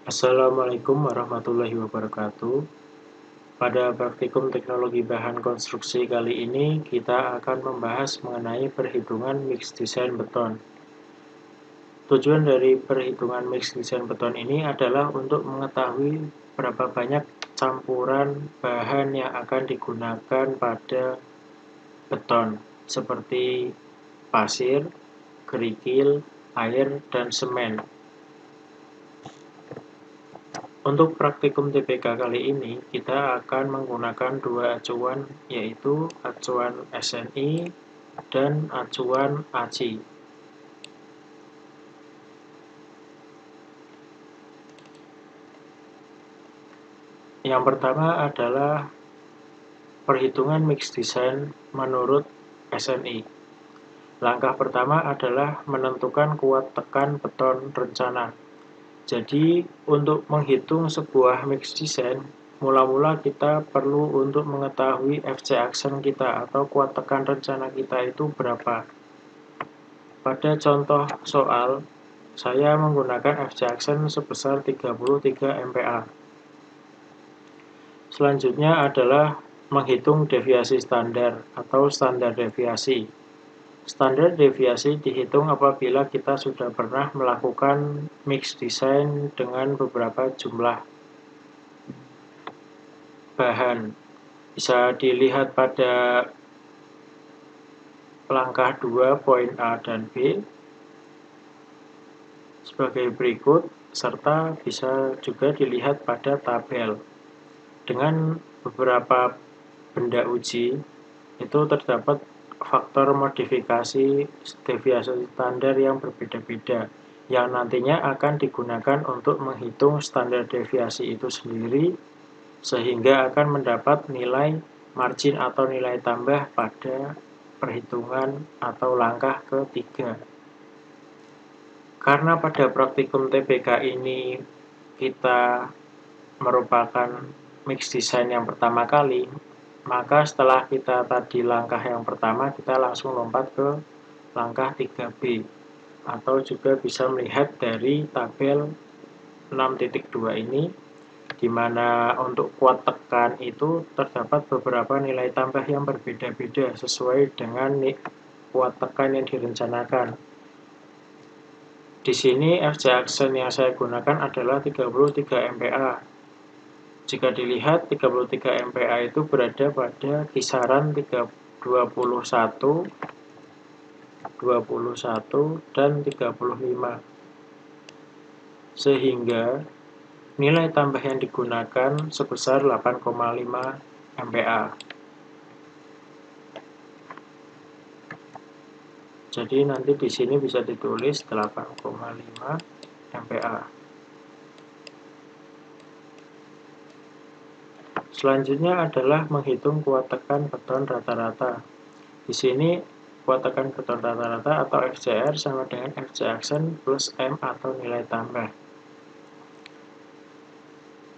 Assalamualaikum warahmatullahi wabarakatuh. Pada praktikum teknologi bahan konstruksi kali ini, kita akan membahas mengenai perhitungan mix desain beton. Tujuan dari perhitungan mix desain beton ini adalah untuk mengetahui berapa banyak campuran bahan yang akan digunakan pada beton, seperti pasir, kerikil, air, dan semen. Untuk praktikum TPK kali ini, kita akan menggunakan dua acuan, yaitu acuan SNI dan acuan ACI. Yang pertama adalah perhitungan mix design menurut SNI. Langkah pertama adalah menentukan kuat tekan beton rencana. Jadi, untuk menghitung sebuah mix design, mula-mula kita perlu untuk mengetahui FC action kita atau kuat tekan rencana kita itu berapa. Pada contoh soal, saya menggunakan FC action sebesar 33 MPa. Selanjutnya adalah menghitung deviasi standar atau standar deviasi. Standar deviasi dihitung apabila kita sudah pernah melakukan mix design dengan beberapa jumlah bahan. Bisa dilihat pada langkah 2 poin A dan B sebagai berikut, serta bisa juga dilihat pada tabel. Dengan beberapa benda uji, itu terdapat faktor modifikasi deviasi standar yang berbeda-beda, yang nantinya akan digunakan untuk menghitung standar deviasi itu sendiri, sehingga akan mendapat nilai margin atau nilai tambah pada perhitungan atau langkah ketiga. Karena pada praktikum TBK ini kita merupakan mix design yang pertama kali, maka setelah kita tadi langkah yang pertama, kita langsung lompat ke langkah 3B, atau juga bisa melihat dari tabel 6.2 ini, di mana untuk kuat tekan itu terdapat beberapa nilai tambah yang berbeda-beda sesuai dengan kuat tekan yang direncanakan. Di sini FC action yang saya gunakan adalah 33 MPa. Jika dilihat 33 MPa itu berada pada kisaran 21, 21 dan 35. Sehingga nilai tambah yang digunakan sebesar 8,5 MPa. Jadi nanti di sini bisa ditulis 8,5 MPa. Selanjutnya adalah menghitung kuat tekan beton rata-rata. Di sini kuat tekan beton rata-rata atau FCR sama dengan FC action plus M atau nilai tambah.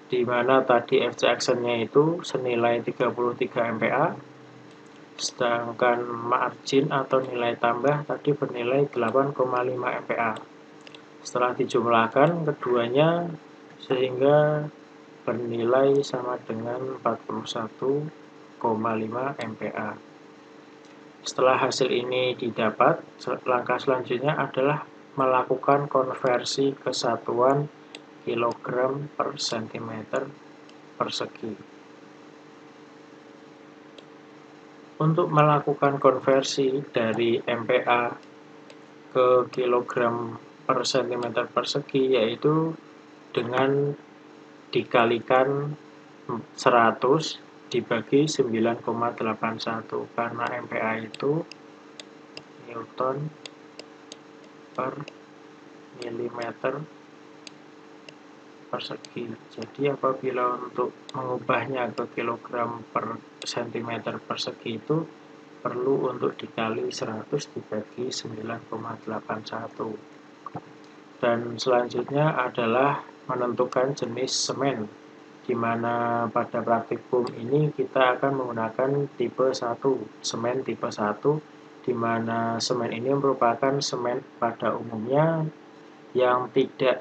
Di mana tadi FC action-nya itu senilai 33 MPa, sedangkan margin atau nilai tambah tadi bernilai 8,5 MPa. Setelah dijumlahkan keduanya sehingga bernilai sama dengan 41,5 MPa. Setelah hasil ini didapat, langkah selanjutnya adalah melakukan konversi ke satuan kilogram per sentimeter persegi. Untuk melakukan konversi dari MPa ke kilogram per sentimeter persegi, yaitu dengan dikalikan 100 dibagi 9,81, karena MPa itu Newton per milimeter persegi. Jadi apabila untuk mengubahnya ke kilogram per sentimeter persegi itu perlu untuk dikali 100 dibagi 9,81. Dan selanjutnya adalah menentukan jenis semen, di mana pada praktikum ini kita akan menggunakan tipe 1, semen tipe 1, di mana semen ini merupakan semen pada umumnya yang tidak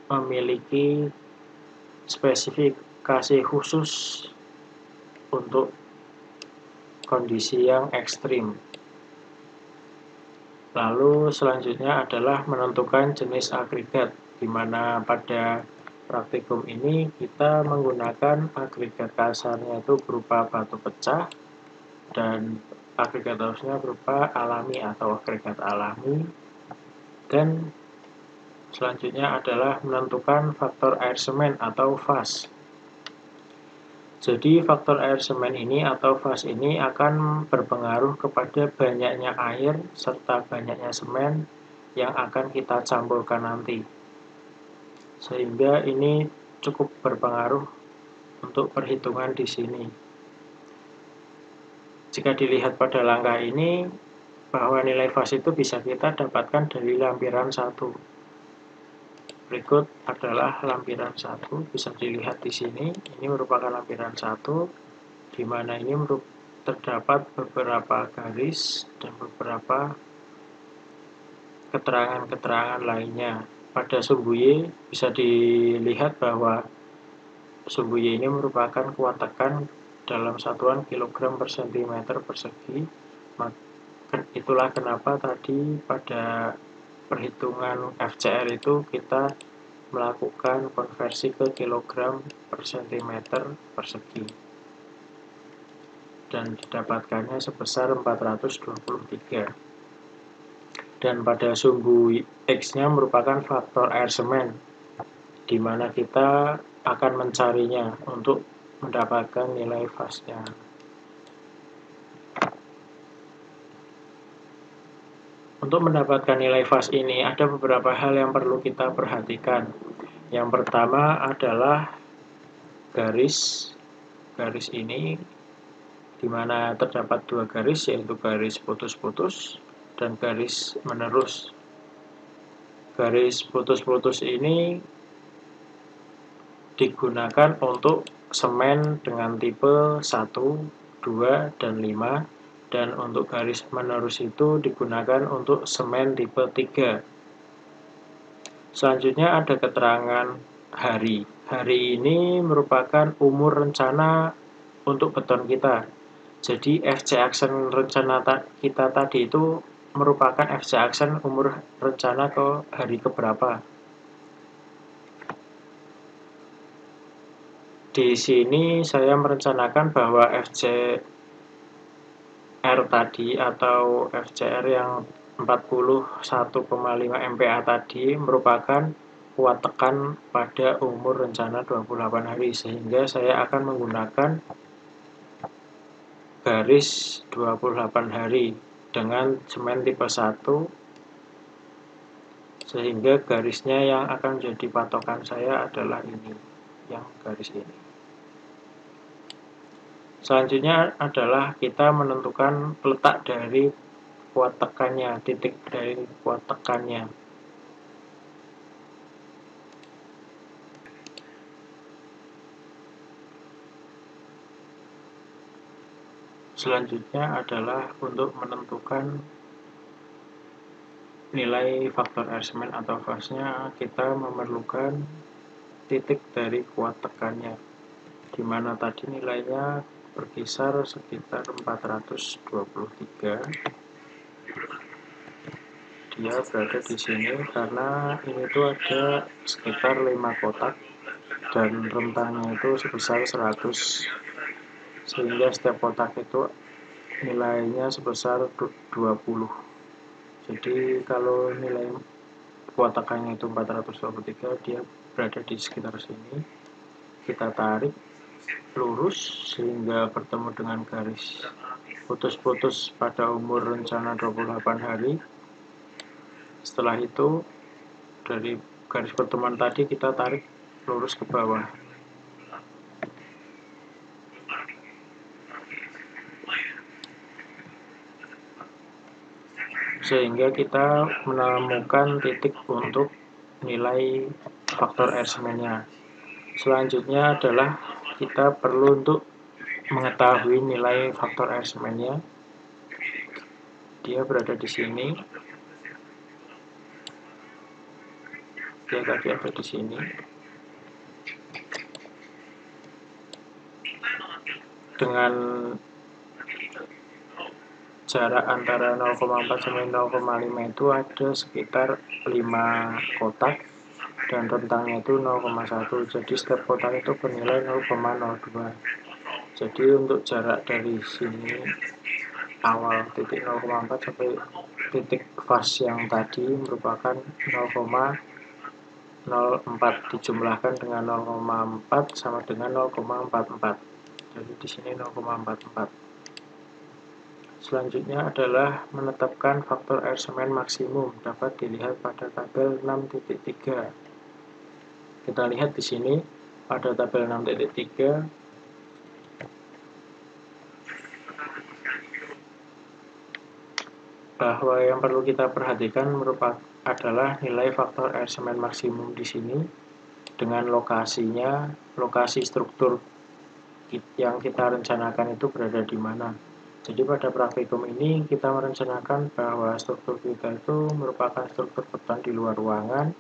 memiliki spesifikasi khusus untuk kondisi yang ekstrim. Lalu selanjutnya adalah menentukan jenis agregat, di mana pada praktikum ini kita menggunakan agregat kasarnya itu berupa batu pecah dan agregat halusnya berupa alami atau agregat alami. Dan selanjutnya adalah menentukan faktor air semen atau faz. Jadi faktor air semen ini atau faz ini akan berpengaruh kepada banyaknya air serta banyaknya semen yang akan kita campurkan nanti. Sehingga ini cukup berpengaruh untuk perhitungan di sini. Jika dilihat pada langkah ini, bahwa nilai faz itu bisa kita dapatkan dari lampiran 1. Berikut adalah lampiran 1, bisa dilihat di sini. Ini merupakan lampiran 1, di mana ini terdapat beberapa garis dan beberapa keterangan-keterangan lainnya. Pada sumbu Y bisa dilihat bahwa sumbu Y ini merupakan kuat tekan dalam satuan kilogram per sentimeter persegi. Itulah kenapa tadi pada perhitungan FCR itu kita melakukan konversi ke kilogram per sentimeter persegi dan didapatkannya sebesar 423. Dan pada sumbu X-nya merupakan faktor air semen, di mana kita akan mencarinya untuk mendapatkan nilai faznya. Untuk mendapatkan nilai faz ini ada beberapa hal yang perlu kita perhatikan. Yang pertama adalah garis ini, di mana terdapat dua garis, yaitu garis putus-putus dan garis menerus. Garis putus-putus ini digunakan untuk semen dengan tipe 1, 2, dan 5. Dan untuk garis menerus itu digunakan untuk semen tipe 3. Selanjutnya ada keterangan hari. Hari ini merupakan umur rencana untuk beton kita. Jadi FC action rencana kita tadi itu merupakan FC action umur rencana ke hari keberapa. Di sini saya merencanakan bahwa FCR tadi atau FCR yang 41,5 MPa tadi merupakan kuat tekan pada umur rencana 28 hari, sehingga saya akan menggunakan garis 28 hari dengan semen tipe 1, sehingga garisnya yang akan menjadi patokan saya adalah ini, yang garis ini. Selanjutnya adalah kita menentukan letak dari kuat tekannya, titik dari kuat tekannya. Selanjutnya adalah untuk menentukan nilai faktor air semen atau faznya, kita memerlukan titik dari kuat tekannya, di mana tadi nilainya berkisar sekitar 423. Dia berada di sini karena ini tuh ada sekitar 5 kotak dan rentangnya itu sebesar 100, sehingga setiap kotak itu nilainya sebesar 20. Jadi kalau nilai kuat tekannya itu 423, dia berada di sekitar sini. Kita tarik lurus sehingga bertemu dengan garis putus-putus pada umur rencana 28 hari. Setelah itu dari garis pertemuan tadi kita tarik lurus ke bawah. Sehingga kita menemukan titik untuk nilai faktor air semennya. Selanjutnya adalah kita perlu untuk mengetahui nilai faktor air semennya. Dia berada di sini. Dia tadi ada di sini. dengan jarak antara 0,4 sampai 0,5 itu ada sekitar 5 kotak dan rentangnya itu 0,1. Jadi setiap kotak itu bernilai 0,02. Jadi untuk jarak dari sini awal titik 0,4 sampai titik fase yang tadi merupakan 0,04 dijumlahkan dengan 0,4 sama dengan 0,44. Jadi di sini 0,44. Selanjutnya adalah menetapkan faktor air semen maksimum, dapat dilihat pada tabel 6.3. Kita lihat di sini pada tabel 6.3 bahwa yang perlu kita perhatikan adalah nilai faktor air semen maksimum di sini dengan lokasinya, lokasi struktur yang kita rencanakan itu berada di mana. Jadi pada praktikum ini kita merencanakan bahwa struktur kita itu merupakan struktur beton di luar ruangan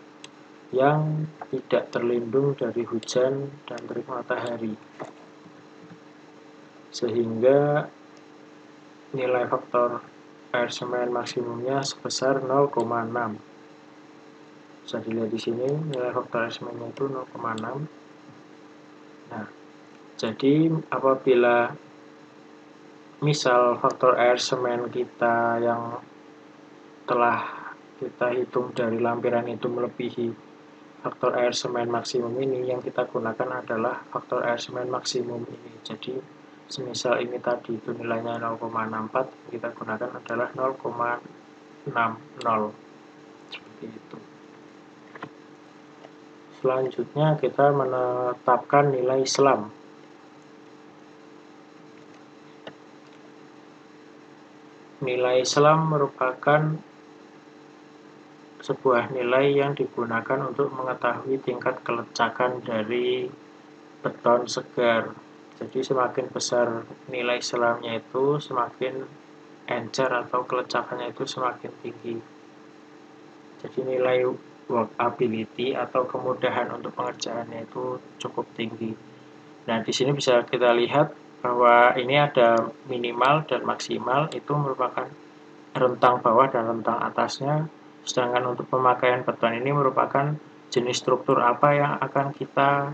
yang tidak terlindung dari hujan dan terik matahari. Sehingga nilai faktor air semen maksimumnya sebesar 0,6. Bisa dilihat di sini nilai faktor air semennya itu 0,6. Nah, jadi apabila misal faktor air semen kita yang telah kita hitung dari lampiran itu melebihi faktor air semen maksimum ini, yang kita gunakan adalah faktor air semen maksimum ini. Jadi semisal ini tadi itu nilainya 0,64, kita gunakan adalah 0,60 seperti itu. Selanjutnya kita menetapkan nilai SLAM. Nilai SLAM merupakan sebuah nilai yang digunakan untuk mengetahui tingkat kelecakan dari beton segar. Jadi semakin besar nilai SLAM-nya itu, semakin encer atau kelecakannya itu semakin tinggi. Jadi nilai workability atau kemudahan untuk pengerjaannya itu cukup tinggi. Nah, di sini bisa kita lihat bahwa ini ada minimal dan maksimal, itu merupakan rentang bawah dan rentang atasnya. Sedangkan untuk pemakaian beton ini merupakan jenis struktur apa yang akan kita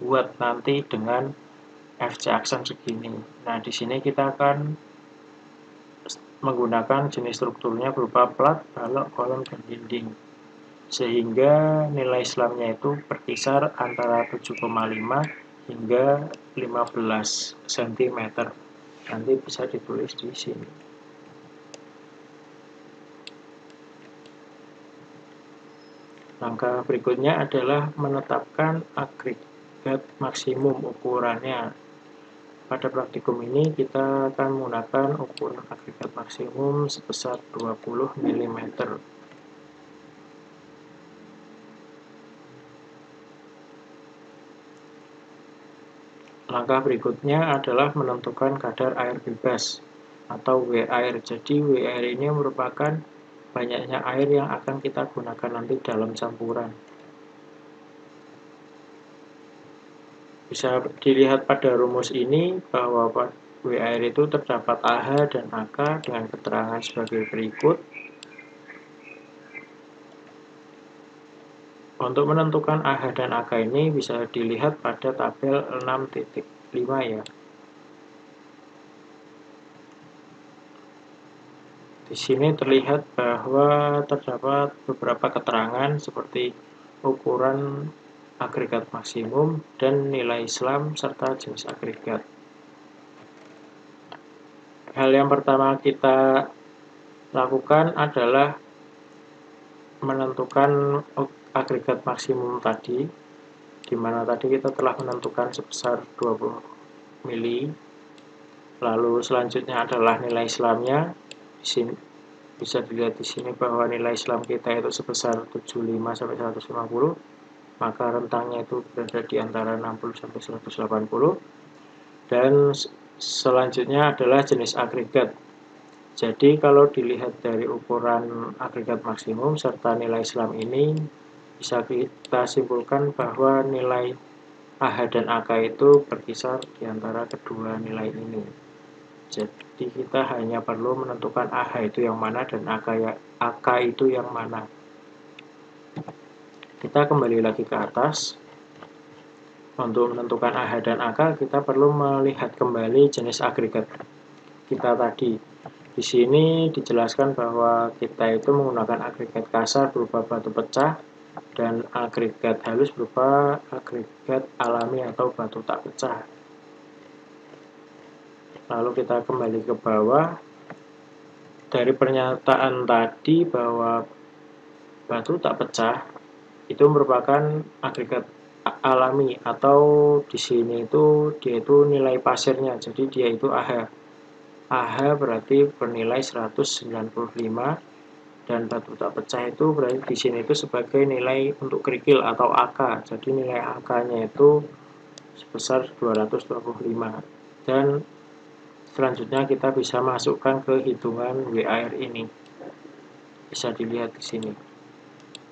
buat nanti dengan FC aksen segini. Nah, di sini kita akan menggunakan jenis strukturnya berupa plat, balok, kolom, dan dinding. Sehingga nilai SLAM-nya itu berkisar antara 7,5 hingga 15 cm. Nanti bisa ditulis di sini. Langkah berikutnya adalah menetapkan agregat maksimum ukurannya. Pada praktikum ini kita akan menggunakan ukuran agregat maksimum sebesar 20 mm. Langkah berikutnya adalah menentukan kadar air bebas atau W-air. Jadi W-air ini merupakan banyaknya air yang akan kita gunakan nanti dalam campuran. Bisa dilihat pada rumus ini bahwa W-air itu terdapat AH dan AK dengan keterangan sebagai berikut. Untuk menentukan AH dan AK ini bisa dilihat pada tabel 6.5 ya. Di sini terlihat bahwa terdapat beberapa keterangan seperti ukuran agregat maksimum dan nilai SLAM serta jenis agregat. Hal yang pertama kita lakukan adalah menentukan agregat maksimum tadi, di mana tadi kita telah menentukan sebesar 20 mili. Lalu selanjutnya adalah nilai SLAM-nya. Di sini bisa dilihat di sini bahwa nilai SLAM kita itu sebesar 75 sampai 150, maka rentangnya itu berada di antara 60 sampai 180. Dan selanjutnya adalah jenis agregat. Jadi kalau dilihat dari ukuran agregat maksimum serta nilai SLAM ini, bisa kita simpulkan bahwa nilai AH dan AK itu berkisar di antara kedua nilai ini. Jadi kita hanya perlu menentukan AH itu yang mana dan AK itu yang mana. Kita kembali lagi ke atas. Untuk menentukan AH dan AK, kita perlu melihat kembali jenis agregat kita tadi. Di sini dijelaskan bahwa kita itu menggunakan agregat kasar berupa batu pecah dan agregat halus berupa agregat alami atau batu tak pecah. Lalu kita kembali ke bawah. Dari pernyataan tadi bahwa batu tak pecah itu merupakan agregat alami, atau di sini itu dia itu nilai pasirnya, jadi dia itu AH. AH berarti bernilai 195 dan batu tak pecah itu berarti di sini itu sebagai nilai untuk kerikil atau AK. Jadi nilai AK-nya itu sebesar 225. Dan selanjutnya kita bisa masukkan ke hitungan WAR ini. Bisa dilihat di sini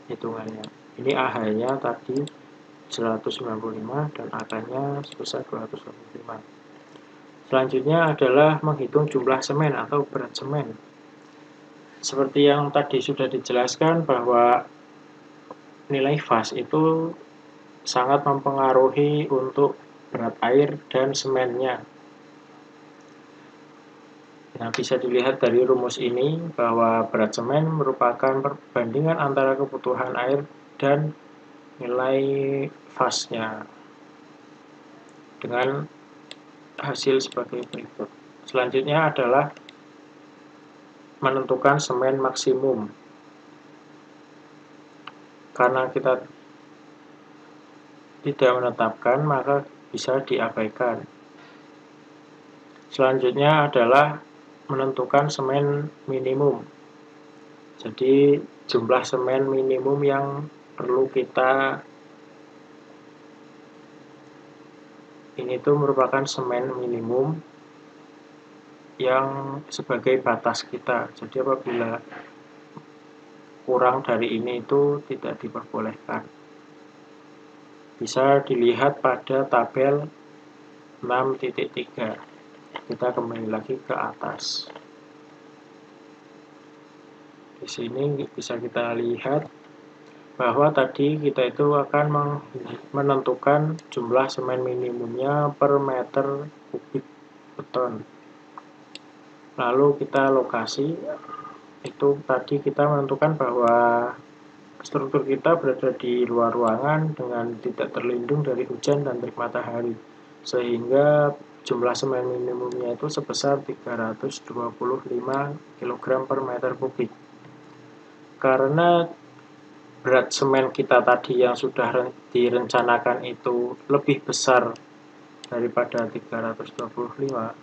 hitungannya. Ini AH-nya tadi 195 dan AK-nya sebesar 225. Selanjutnya adalah menghitung jumlah semen atau berat semen. Seperti yang tadi sudah dijelaskan bahwa nilai faz itu sangat mempengaruhi untuk berat air dan semennya. Nah, bisa dilihat dari rumus ini bahwa berat semen merupakan perbandingan antara kebutuhan air dan nilai faznya dengan hasil sebagai berikut. Selanjutnya adalah menentukan semen maksimum. Karena kita tidak menetapkan, maka bisa diabaikan. Selanjutnya adalah menentukan semen minimum. Jadi jumlah semen minimum yang perlu kita ini tuh merupakan semen minimum yang sebagai batas kita. Jadi apabila kurang dari ini itu tidak diperbolehkan. Bisa dilihat pada tabel 6.3. Kita kembali lagi ke atas. Di sini bisa kita lihat bahwa tadi kita itu akan menentukan jumlah semen minimumnya per meter kubik beton. Lalu kita lokasi, itu tadi kita menentukan bahwa struktur kita berada di luar ruangan dengan tidak terlindung dari hujan dan terik matahari, sehingga jumlah semen minimumnya itu sebesar 325 kg per meter kubik. Karena berat semen kita tadi yang sudah direncanakan itu lebih besar daripada 325,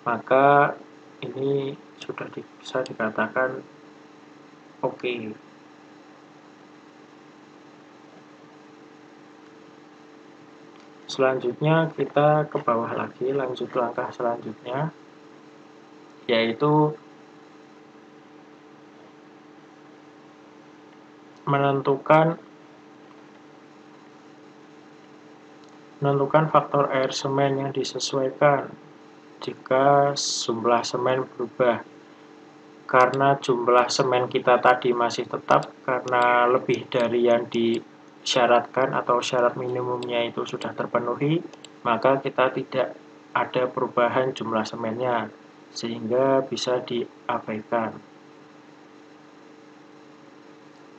maka ini sudah bisa dikatakan oke. Selanjutnya kita ke bawah lagi, lanjut langkah selanjutnya, yaitu menentukan faktor air semen yang disesuaikan jika jumlah semen berubah. Karena jumlah semen kita tadi masih tetap, karena lebih dari yang disyaratkan atau syarat minimumnya itu sudah terpenuhi, maka kita tidak ada perubahan jumlah semennya, sehingga bisa diabaikan.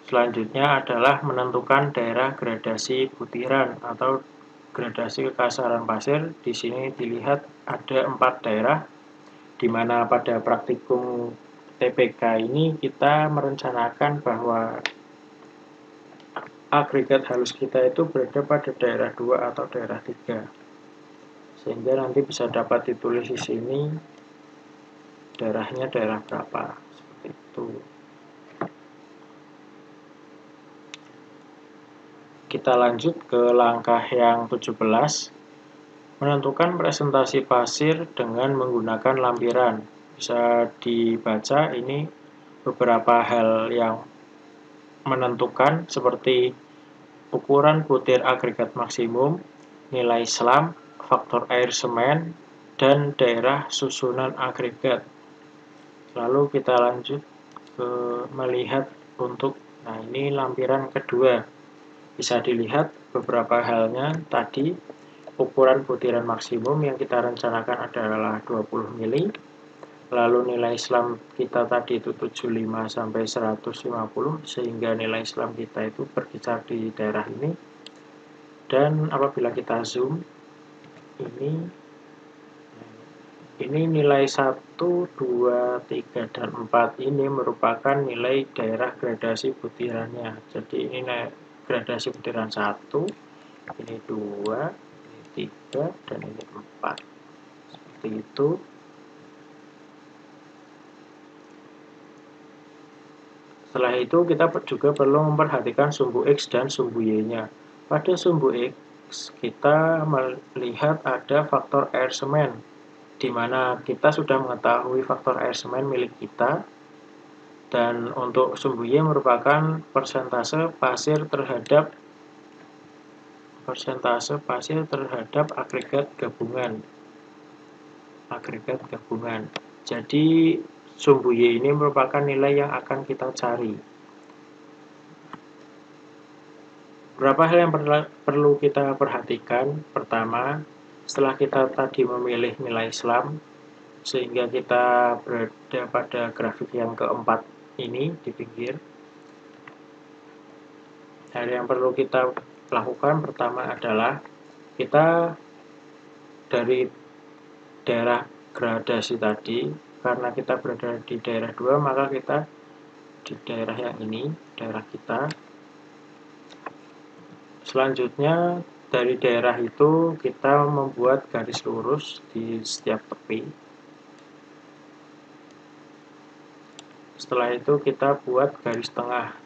Selanjutnya adalah menentukan daerah gradasi butiran atau gradasi kekasaran pasir. Di sini dilihat ada 4 daerah, di mana pada praktikum TPK ini kita merencanakan bahwa agregat halus kita itu berada pada daerah 2 atau daerah 3. Sehingga nanti bisa dapat ditulis di sini daerahnya daerah berapa, seperti itu. Kita lanjut ke langkah yang 17, menentukan presentasi pasir dengan menggunakan lampiran. Bisa dibaca ini beberapa hal yang menentukan, seperti ukuran butir agregat maksimum, nilai SLAM, faktor air semen, dan daerah susunan agregat. Lalu kita lanjut ke melihat untuk, nah ini lampiran kedua. Bisa dilihat beberapa halnya tadi, ukuran butiran maksimum yang kita rencanakan adalah 20 mili. Lalu nilai SLAM kita tadi itu 75 sampai 150, sehingga nilai SLAM kita itu berkisar di daerah ini. Dan apabila kita zoom, ini nilai 1, 2, 3, dan 4 ini merupakan nilai daerah gradasi butirannya. Jadi ini gradasi butiran 1, ini 2, ini 3, dan ini 4. Seperti itu. Setelah itu kita juga perlu memperhatikan sumbu X dan sumbu Y-nya. Pada sumbu X kita melihat ada faktor air semen, di mana kita sudah mengetahui faktor air semen milik kita, dan untuk sumbu Y merupakan persentase pasir terhadap agregat gabungan. Jadi sumbu Y ini merupakan nilai yang akan kita cari. Beberapa hal yang perlu kita perhatikan. Pertama, setelah kita tadi memilih nilai SLAM, sehingga kita berada pada grafik yang keempat ini di pinggir. Hal yang perlu kita lakukan pertama adalah kita dari daerah gradasi tadi, karena kita berada di daerah 2, maka kita di daerah yang ini, daerah kita. Selanjutnya dari daerah itu kita membuat garis lurus di setiap tepi. Setelah itu kita buat garis tengah.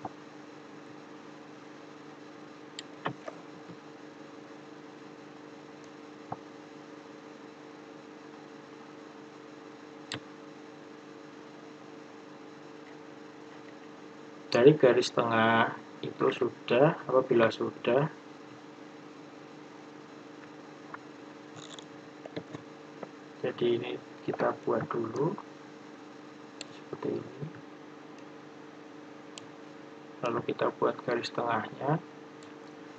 Dari garis tengah itu sudah, apabila sudah, jadi ini kita buat dulu seperti ini. Lalu kita buat garis tengahnya.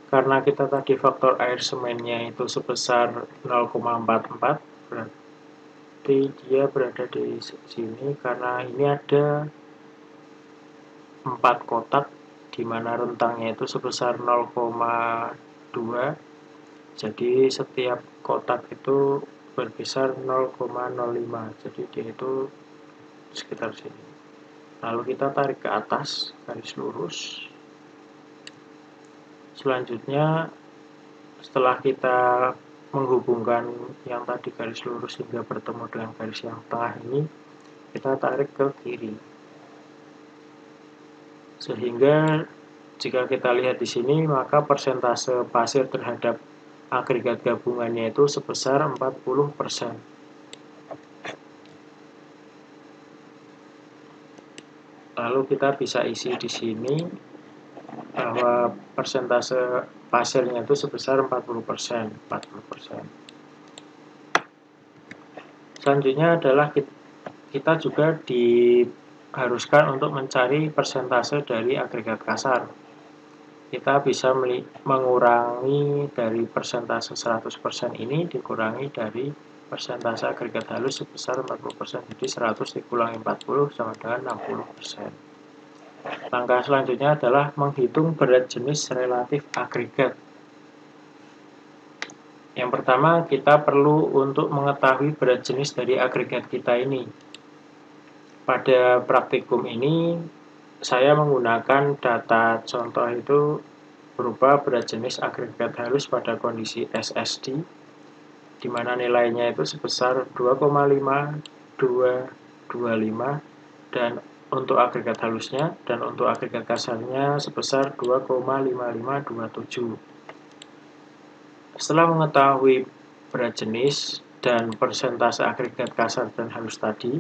Karena kita tadi faktor air semennya itu sebesar 0,44, berarti dia berada di sini, karena ini ada 4 kotak, di mana rentangnya itu sebesar 0,2. Jadi setiap kotak itu berkisar 0,05. Jadi dia itu sekitar sini. Lalu kita tarik ke atas garis lurus. Selanjutnya, setelah kita menghubungkan yang tadi garis lurus hingga bertemu dengan garis yang tengah ini, kita tarik ke kiri. Sehingga jika kita lihat di sini, maka persentase pasir terhadap agregat gabungannya itu sebesar 40%. Lalu kita bisa isi di sini bahwa persentase pasirnya itu sebesar 40%. Selanjutnya adalah kita juga diharuskan untuk mencari persentase dari agregat kasar. Kita bisa mengurangi dari persentase 100% ini dikurangi dari persentase agregat halus sebesar 40%. Jadi 100 dikurangi 40 sama dengan 60%. Langkah selanjutnya adalah menghitung berat jenis relatif agregat. Yang pertama, kita perlu untuk mengetahui berat jenis dari agregat kita ini. Pada praktikum ini, saya menggunakan data contoh itu berupa berat jenis agregat halus pada kondisi SSD, di mana nilainya itu sebesar 2,5225, dan untuk agregat halusnya, dan untuk agregat kasarnya sebesar 2,5527. Setelah mengetahui berat jenis dan persentase agregat kasar dan halus tadi,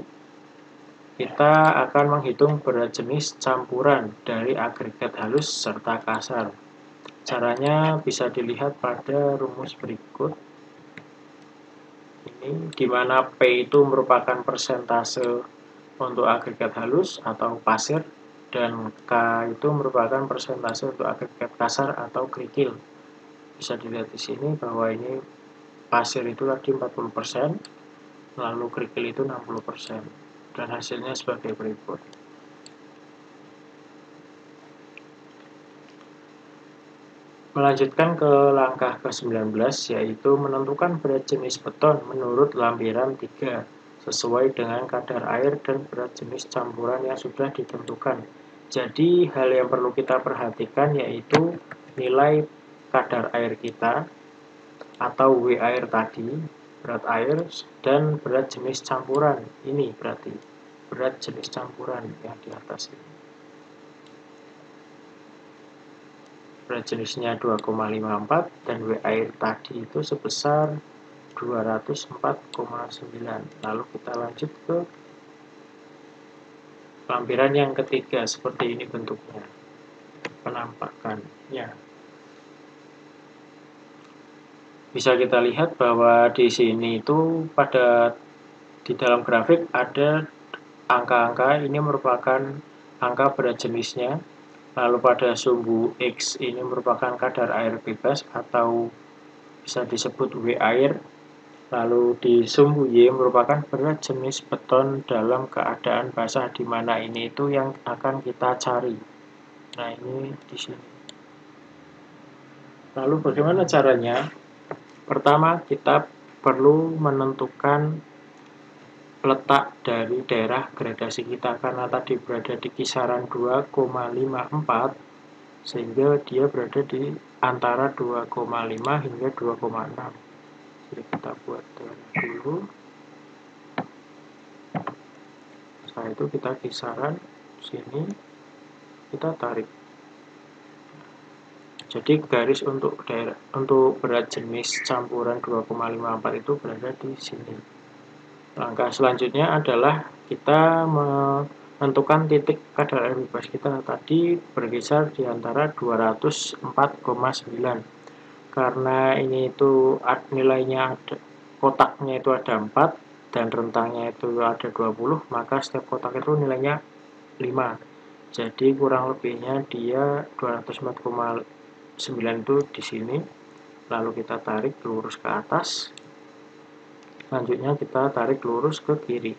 kita akan menghitung berat jenis campuran dari agregat halus serta kasar. Caranya bisa dilihat pada rumus berikut. Ini di mana P itu merupakan persentase untuk agregat halus atau pasir dan K itu merupakan persentase untuk agregat kasar atau kerikil. Bisa dilihat di sini bahwa ini pasir itu tadi 40%, lalu kerikil itu 60%, dan hasilnya sebagai berikut. Melanjutkan ke langkah ke-19, yaitu menentukan berat jenis beton menurut lampiran 3 sesuai dengan kadar air dan berat jenis campuran yang sudah ditentukan. Jadi hal yang perlu kita perhatikan yaitu nilai kadar air kita atau W air tadi, berat air, dan berat jenis campuran. Ini berarti berat jenis campuran yang di atas ini. Berat jenisnya 2,54 dan W air tadi itu sebesar 204,9. Lalu kita lanjut ke lampiran yang ketiga. Seperti ini bentuknya, penampakannya. Bisa kita lihat bahwa di sini itu di dalam grafik ada angka-angka, ini merupakan angka berat jenisnya. Lalu pada sumbu X ini merupakan kadar air bebas atau bisa disebut W air. Lalu di sumbu Y merupakan berat jenis beton dalam keadaan basah, di mana ini itu yang akan kita cari. Nah, ini di sini. Lalu bagaimana caranya? Pertama, kita perlu menentukan letak dari daerah gradasi kita, karena tadi berada di kisaran 2,54 sehingga dia berada di antara 2,5 hingga 2,6. Jadi kita buat dulu. Setelah itu kita kisaran sini, kita tarik. Jadi garis untuk berat jenis campuran 2,54 itu berada di sini. Langkah selanjutnya adalah kita menentukan titik kadar air bebas kita tadi berkisar di antara 204,9. Karena ini itu nilainya kotaknya itu ada 4 dan rentangnya itu ada 20, maka setiap kotak itu nilainya 5. Jadi kurang lebihnya dia 204,9 itu di sini. Lalu kita tarik lurus ke atas. Selanjutnya kita tarik lurus ke kiri.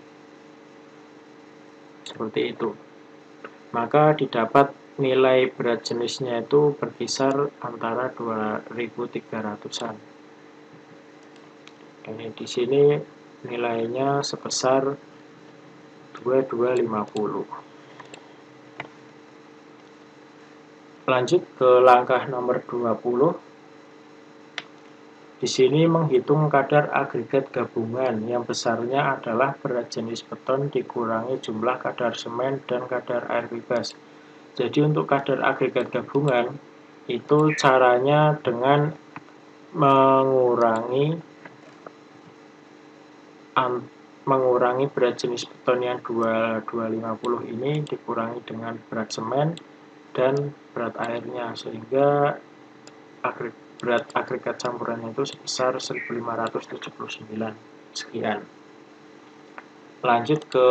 Seperti itu. Maka didapat nilai berat jenisnya itu berkisar antara 2300-an. Ini di sini nilainya sebesar 2250. Lanjut ke langkah nomor 20. Di sini menghitung kadar agregat gabungan yang besarnya adalah berat jenis beton dikurangi jumlah kadar semen dan kadar air bebas. Jadi untuk kadar agregat gabungan itu caranya dengan mengurangi berat jenis beton yang 2250 ini dikurangi dengan berat semen dan berat airnya, sehingga berat agregat campurannya itu sebesar 1579 sekian. Lanjut ke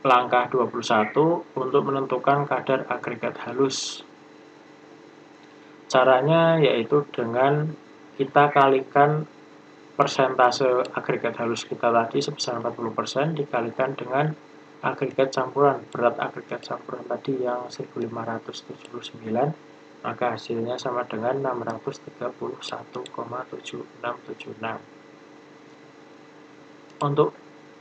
langkah 21 untuk menentukan kadar agregat halus. Caranya yaitu dengan kita kalikan persentase agregat halus kita tadi sebesar 40% dikalikan dengan agregat campuran, berat agregat campuran tadi yang 1579, maka hasilnya sama dengan 631,7676. Untuk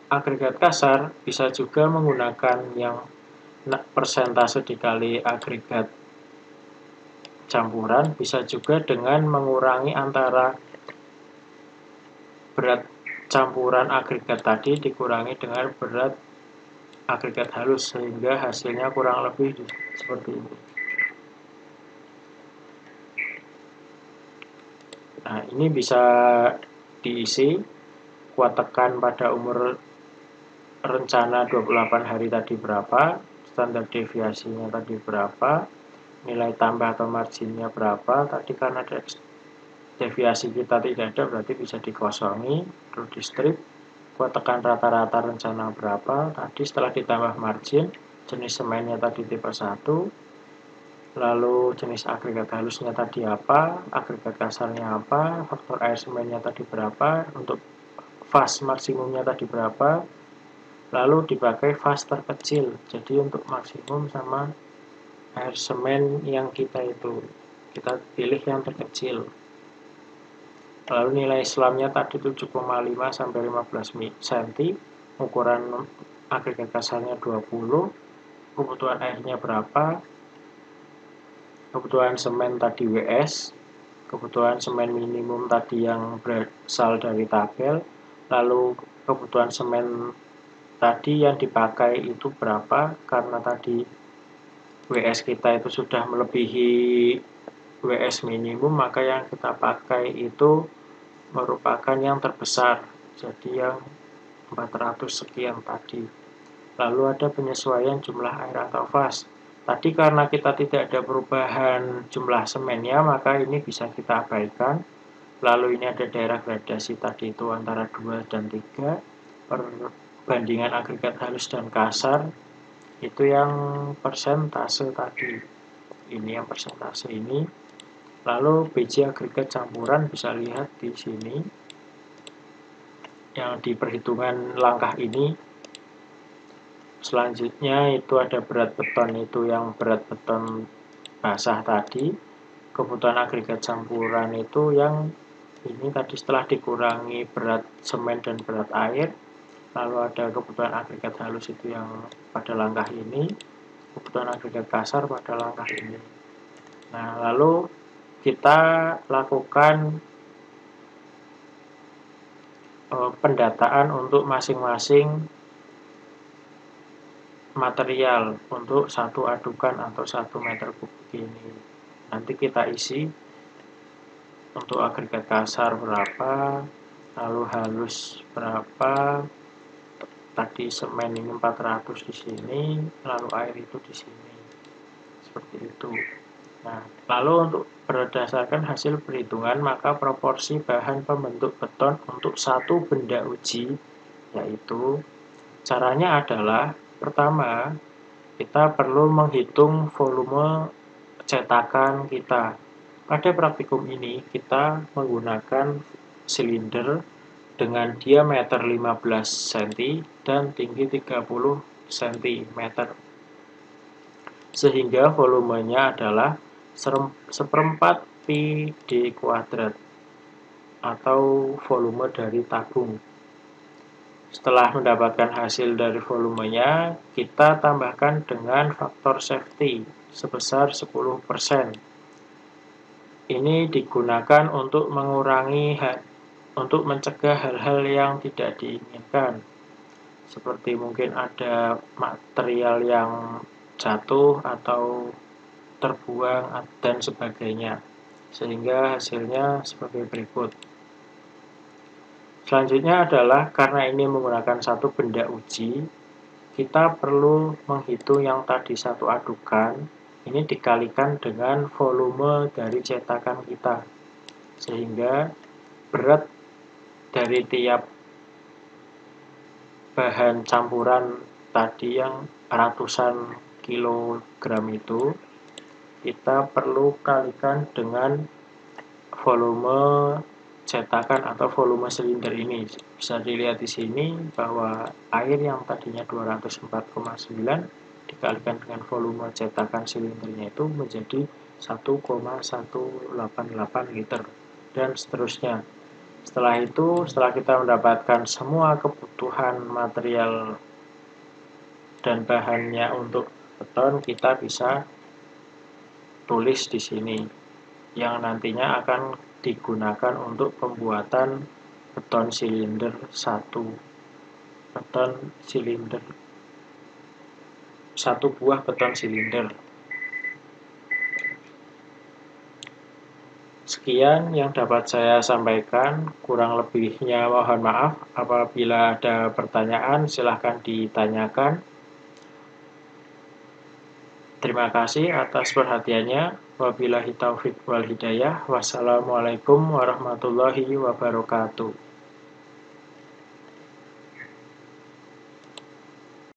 agregat kasar bisa juga menggunakan yang persentase dikali agregat campuran, bisa juga dengan mengurangi antara berat campuran agregat tadi dikurangi dengan berat agregat halus, sehingga hasilnya kurang lebih seperti ini. Nah, ini bisa diisi kuat tekan pada umur rencana 28 hari tadi berapa, standar deviasinya tadi berapa, nilai tambah atau marginnya berapa. Tadi karena deviasi kita tidak ada, berarti bisa dikosongi, terus di strip, kuat tekan rata-rata rencana berapa. Tadi setelah ditambah margin, jenis semennya tadi tipe 1, lalu jenis agregat halusnya tadi apa, agregat kasarnya apa, faktor air semennya tadi berapa, untuk fast maksimumnya tadi berapa, lalu dipakai fast terkecil. Jadi untuk maksimum sama air semen yang kita pilih yang terkecil. Lalu nilai slamnya tadi 7,5 sampai 15 cm, ukuran agregat kasarnya 20, kebutuhan airnya berapa, kebutuhan semen tadi WS, kebutuhan semen minimum tadi yang berasal dari tabel, lalu kebutuhan semen tadi yang dipakai itu berapa, karena tadi WS kita itu sudah melebihi WS minimum, maka yang kita pakai itu merupakan yang terbesar, jadi yang 400 sekian tadi. Lalu ada penyesuaian jumlah air atau fast. Tadi karena kita tidak ada perubahan jumlah semennya, maka ini bisa kita abaikan. Lalu ini ada daerah gradasi tadi itu antara 2 dan 3. Perbandingan agregat halus dan kasar, itu yang persentase tadi. Ini yang persentase ini. Lalu biji agregat campuran bisa lihat di sini. Yang di perhitungan langkah ini. Selanjutnya itu ada berat beton, itu yang berat beton basah tadi. Kebutuhan agregat campuran itu yang ini tadi setelah dikurangi berat semen dan berat air. Lalu ada kebutuhan agregat halus itu yang pada langkah ini. Kebutuhan agregat kasar pada langkah ini. Nah, lalu kita lakukan pendataan untuk masing-masing material untuk satu adukan atau 1 meter kubik ini. Nanti kita isi untuk agregat kasar berapa, lalu halus berapa, tadi semen ini 400 di sini, lalu air itu di sini. Seperti itu. Nah, lalu untuk berdasarkan hasil perhitungan, maka proporsi bahan pembentuk beton untuk satu benda uji, yaitu caranya adalah, pertama, kita perlu menghitung volume cetakan kita. Pada praktikum ini, kita menggunakan silinder dengan diameter 15 cm dan tinggi 30 cm. Sehingga volumenya adalah seperempat pi d kuadrat atau volume dari tabung. Setelah mendapatkan hasil dari volumenya, kita tambahkan dengan faktor safety sebesar 10%. Ini digunakan untuk mencegah hal-hal yang tidak diinginkan. Seperti mungkin ada material yang jatuh atau terbuang dan sebagainya, sehingga hasilnya sebagai berikut. Selanjutnya adalah karena ini menggunakan satu benda uji, kita perlu menghitung yang tadi satu adukan, ini dikalikan dengan volume dari cetakan kita, sehingga berat dari tiap bahan campuran tadi yang ratusan kilogram itu, kita perlu kalikan dengan volume cetakan atau volume silinder ini. Bisa dilihat di sini bahwa air yang tadinya 204,9 dikalikan dengan volume cetakan silindernya itu menjadi 1,188 liter dan seterusnya. Setelah itu, setelah kita mendapatkan semua kebutuhan material dan bahannya untuk beton, kita bisa tulis di sini yang nantinya akan digunakan untuk pembuatan beton silinder 1 buah beton silinder. Sekian yang dapat saya sampaikan, kurang lebihnya mohon maaf. Apabila ada pertanyaan silahkan ditanyakan. Terima kasih atas perhatiannya. Wabillahi taufik wal hidayah. Wassalamualaikum warahmatullahi wabarakatuh.